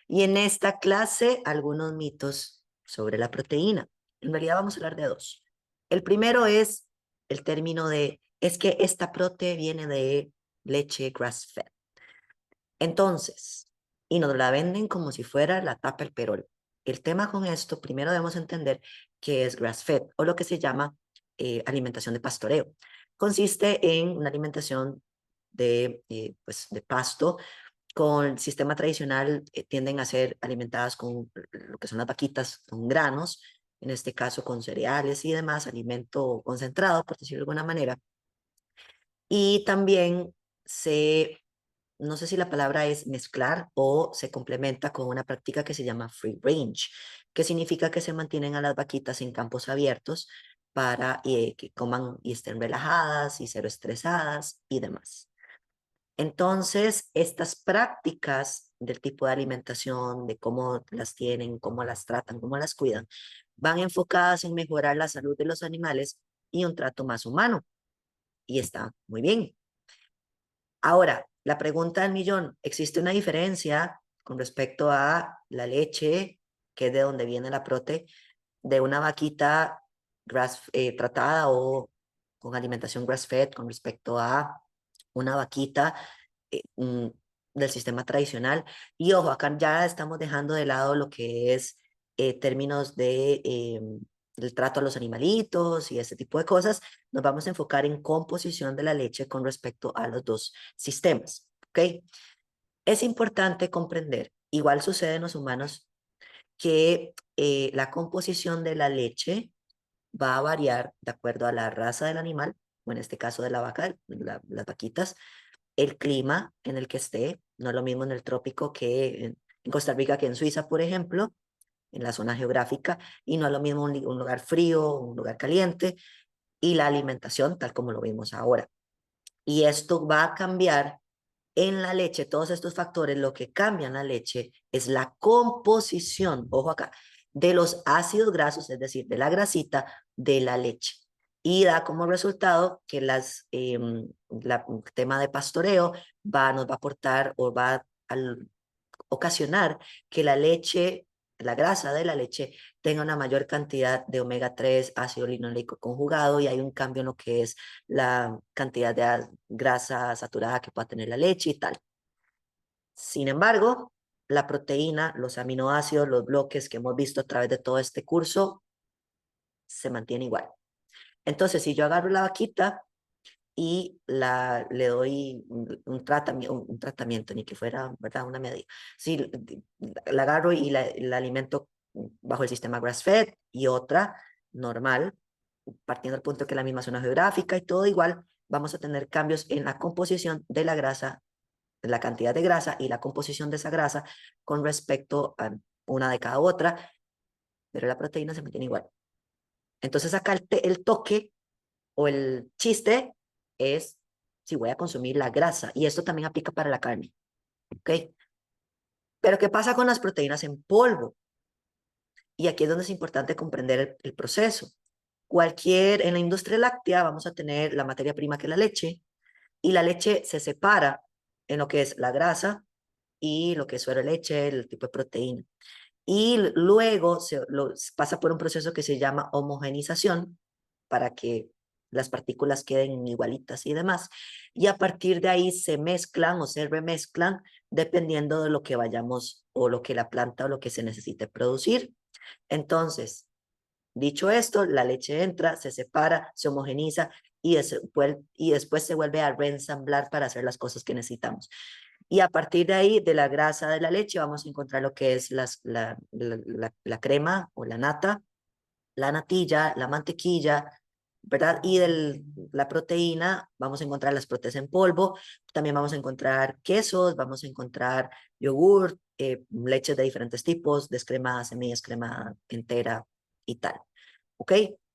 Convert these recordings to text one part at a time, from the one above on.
Y en esta clase, algunos mitos sobre la proteína. En realidad vamos a hablar de dos. El primero es el término de, es que esta prote viene de leche grass-fed. Entonces, y nos la venden como si fuera la tapa el perol. El tema con esto, primero debemos entender que es grass-fed o lo que se llama alimentación de pastoreo. Consiste en una alimentación pues, de pasto. Con el sistema tradicional tienden a ser alimentadas con lo que son las vaquitas, con granos, en este caso con cereales y demás, alimento concentrado, por decirlo de alguna manera. Y también se, no sé si la palabra es mezclar o se complementa con una práctica que se llama free range, que significa que se mantienen a las vaquitas en campos abiertos para que coman y estén relajadas y cero estresadas y demás. Entonces, estas prácticas del tipo de alimentación, de cómo las tienen, cómo las tratan, cómo las cuidan, van enfocadas en mejorar la salud de los animales y un trato más humano. Y está muy bien. Ahora, la pregunta del millón, ¿existe una diferencia con respecto a la leche, que es de donde viene la prote, de una vaquita tratada o con alimentación grass-fed con respecto a una vaquita eh, mm, del sistema tradicional? Y ojo, acá ya estamos dejando de lado lo que es términos de el trato a los animalitos y ese tipo de cosas. Nos vamos a enfocar en composición de la leche con respecto a los dos sistemas, ¿ok? Es importante comprender, igual sucede en los humanos, que la composición de la leche va a variar de acuerdo a la raza del animal, o en este caso de la vaca, las vaquitas, el clima en el que esté, no es lo mismo en el trópico que en Costa Rica que en Suiza, por ejemplo, en la zona geográfica, y no es lo mismo un lugar frío, un lugar caliente, y la alimentación tal como lo vimos ahora. Y esto va a cambiar en la leche, todos estos factores, lo que cambia en la leche es la composición, ojo acá, de los ácidos grasos, es decir, de la grasita de la leche. Y da como resultado que el tema de pastoreo nos va a aportar o va a ocasionar que la leche, la grasa de la leche, tenga una mayor cantidad de omega 3 ácido linoleico conjugado, y hay un cambio en lo que es la cantidad de grasa saturada que pueda tener la leche y tal. Sin embargo, la proteína, los aminoácidos, los bloques que hemos visto a través de todo este curso, se mantiene igual. Entonces, si yo agarro la vaquita y le doy un tratamiento, ni que fuera, ¿verdad? Una medida. Si la agarro y la alimento bajo el sistema grass-fed y otra normal, partiendo del punto que es la misma zona geográfica y todo igual, vamos a tener cambios en la composición de la grasa, la cantidad de grasa y la composición de esa grasa con respecto a una de cada otra, pero la proteína se mantiene igual. Entonces acá el toque o el chiste es si voy a consumir la grasa, y esto también aplica para la carne, ¿ok? Pero ¿qué pasa con las proteínas en polvo? Y aquí es donde es importante comprender el proceso. En la industria láctea vamos a tener la materia prima que es la leche, y la leche se separa en lo que es la grasa y lo que es suero de leche, el tipo de proteína. Y luego pasa por un proceso que se llama homogenización para que las partículas queden igualitas y demás. Y a partir de ahí se mezclan o se remezclan dependiendo de lo que vayamos o lo que la planta o lo que se necesite producir. Entonces, dicho esto, la leche entra, se separa, se homogeniza y después se vuelve a reensamblar para hacer las cosas que necesitamos. Y a partir de ahí, de la grasa de la leche, vamos a encontrar lo que es la crema o la nata, la natilla, la mantequilla, ¿verdad? Y de la proteína, vamos a encontrar las proteínas en polvo, también vamos a encontrar quesos, vamos a encontrar yogur, leches de diferentes tipos, descremada, semidescremada, entera y tal, ¿ok?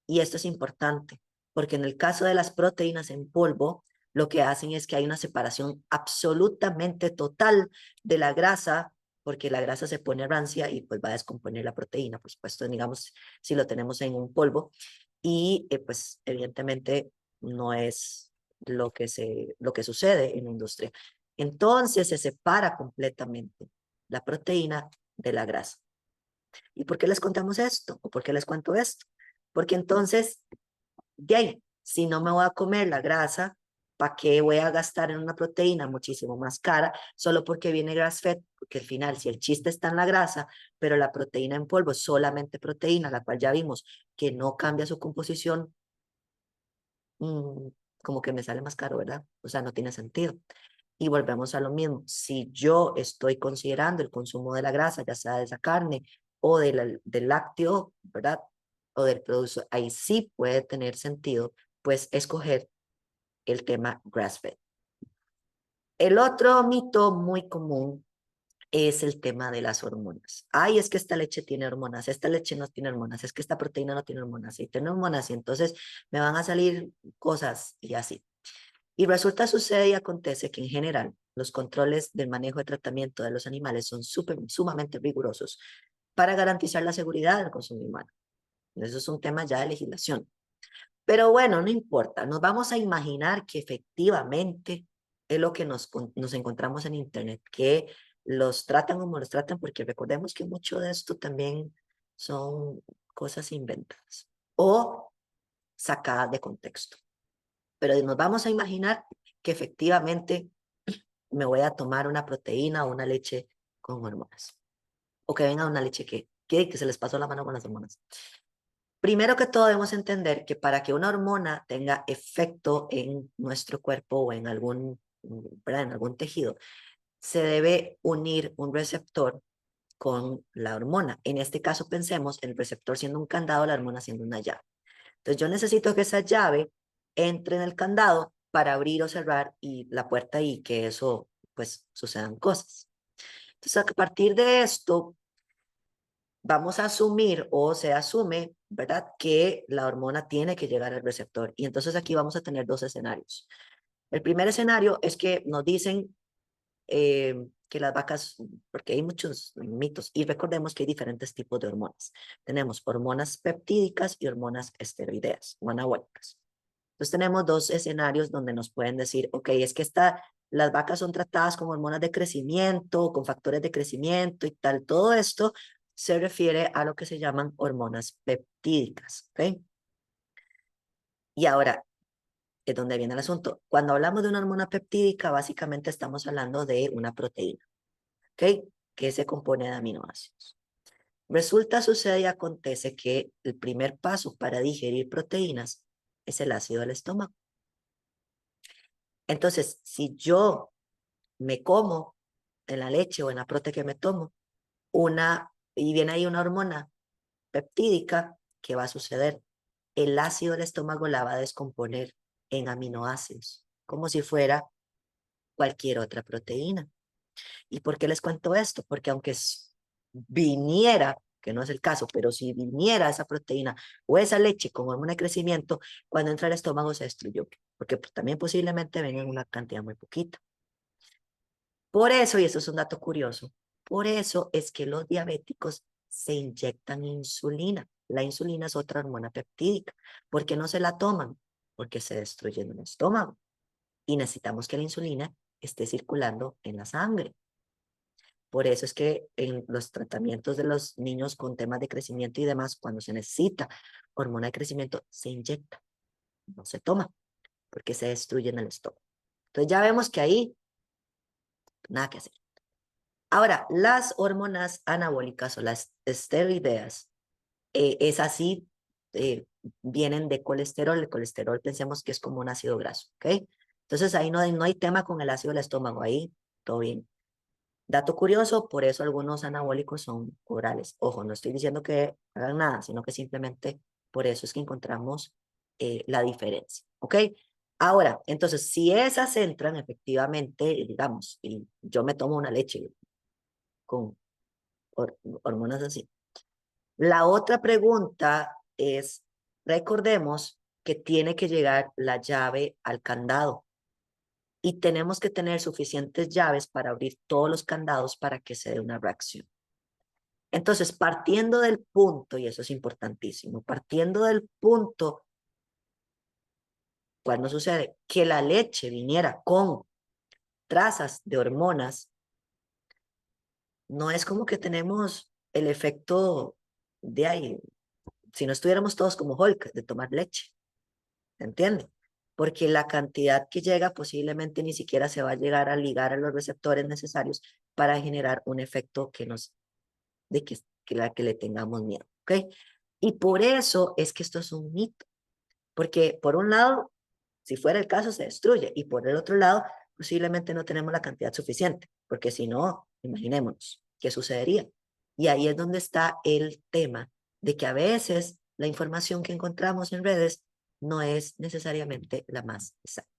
Y esto es importante, porque en el caso de las proteínas en polvo, lo que hacen es que hay una separación absolutamente total de la grasa, porque la grasa se pone rancia y pues va a descomponer la proteína, por supuesto, digamos, si lo tenemos en un polvo, y pues evidentemente no es lo que sucede en la industria. Entonces se separa completamente. la proteína de la grasa. ¿Y por qué les contamos esto? ¿O por qué les cuento esto? Porque entonces, de ahí, si no me voy a comer la grasa, ¿para qué voy a gastar en una proteína muchísimo más cara solo porque viene grass fed? Porque al final, si el chiste está en la grasa, pero la proteína en polvo es solamente proteína, la cual ya vimos que no cambia su composición, como que me sale más caro, ¿verdad? O sea, no tiene sentido. Y volvemos a lo mismo. Si yo estoy considerando el consumo de la grasa, ya sea de esa carne o del lácteo, ¿verdad? O del producto, ahí sí puede tener sentido, pues, escoger el tema grass-fed. El otro mito muy común es el tema de las hormonas. Ay, es que esta leche tiene hormonas, esta leche no tiene hormonas, es que esta proteína no tiene hormonas, y tiene hormonas, y entonces me van a salir cosas y así. Y resulta, sucede y acontece que en general los controles del manejo de tratamiento de los animales son sumamente rigurosos para garantizar la seguridad del consumo humano. Eso es un tema ya de legislación. Pero bueno, no importa, nos vamos a imaginar que efectivamente es lo que nos encontramos en Internet, que los tratan como los tratan, porque recordemos que mucho de esto también son cosas inventadas o sacadas de contexto. Pero nos vamos a imaginar que efectivamente me voy a tomar una proteína o una leche con hormonas. O que venga una leche que se les pasó la mano con las hormonas. Primero que todo debemos entender que para que una hormona tenga efecto en nuestro cuerpo o en ¿verdad? En algún tejido, se debe unir un receptor con la hormona. En este caso pensemos el receptor siendo un candado, la hormona siendo una llave. Entonces yo necesito que esa llave entre en el candado para abrir o cerrar y la puerta y que eso, pues, sucedan cosas. Entonces a partir de esto, vamos a asumir o se asume, ¿verdad? Que la hormona tiene que llegar al receptor. Y entonces aquí vamos a tener dos escenarios. El primer escenario es que nos dicen que las vacas, porque hay muchos mitos, y recordemos que hay diferentes tipos de hormonas. Tenemos hormonas peptídicas y hormonas esteroideas o anabólicas. Entonces tenemos dos escenarios donde nos pueden decir, ok, es que las vacas son tratadas con hormonas de crecimiento, con factores de crecimiento y tal. Todo esto se refiere a lo que se llaman hormonas peptídicas, ¿ok? Y ahora, es donde viene el asunto. Cuando hablamos de una hormona peptídica, básicamente estamos hablando de una proteína, ¿ok? Que se compone de aminoácidos. Resulta, sucede y acontece que el primer paso para digerir proteínas es el ácido del estómago. Entonces, si yo me como en la leche o en la prote que me tomo, y viene ahí una hormona peptídica, ¿qué va a suceder? El ácido del estómago la va a descomponer en aminoácidos, como si fuera cualquier otra proteína. ¿Y por qué les cuento esto? Porque aunque viniera, que no es el caso, pero si viniera esa proteína o esa leche con hormona de crecimiento, cuando entra al estómago se destruyó, porque también posiblemente venga en una cantidad muy poquita. Por eso, y eso es un dato curioso, por eso es que los diabéticos se inyectan insulina. La insulina es otra hormona peptídica. ¿Por qué no se la toman? Porque se destruye en el estómago y necesitamos que la insulina esté circulando en la sangre. Por eso es que en los tratamientos de los niños con temas de crecimiento y demás, cuando se necesita hormona de crecimiento, se inyecta, no se toma, porque se destruye en el estómago. Entonces ya vemos que ahí nada que hacer. Ahora, las hormonas anabólicas o las esteroideas, es así, eh, vienen de colesterol. El colesterol pensemos que es como un ácido graso, ¿ok? Entonces ahí no hay tema con el ácido del estómago, ahí todo bien. Dato curioso, por eso algunos anabólicos son orales. Ojo, no estoy diciendo que hagan nada, sino que simplemente por eso es que encontramos la diferencia, ¿ok? Ahora, entonces, si esas entran efectivamente, digamos, y yo me tomo una leche con hormonas así. La otra pregunta es, recordemos que tiene que llegar la llave al candado y tenemos que tener suficientes llaves para abrir todos los candados para que se dé una reacción. Entonces, partiendo del punto, y eso es importantísimo, partiendo del punto, cuando sucede que la leche viniera con trazas de hormonas, no es como que tenemos el efecto de ahí, si no estuviéramos todos como Hulk, de tomar leche, ¿entiende? Porque la cantidad que llega posiblemente ni siquiera se va a llegar a ligar a los receptores necesarios para generar un efecto que nos, de que le tengamos miedo, ¿ok? Y por eso es que esto es un mito, porque por un lado, si fuera el caso, se destruye, y por el otro lado, posiblemente no tenemos la cantidad suficiente, porque si no, imaginémonos, ¿qué sucedería? Y ahí es donde está el tema de que a veces la información que encontramos en redes no es necesariamente la más exacta.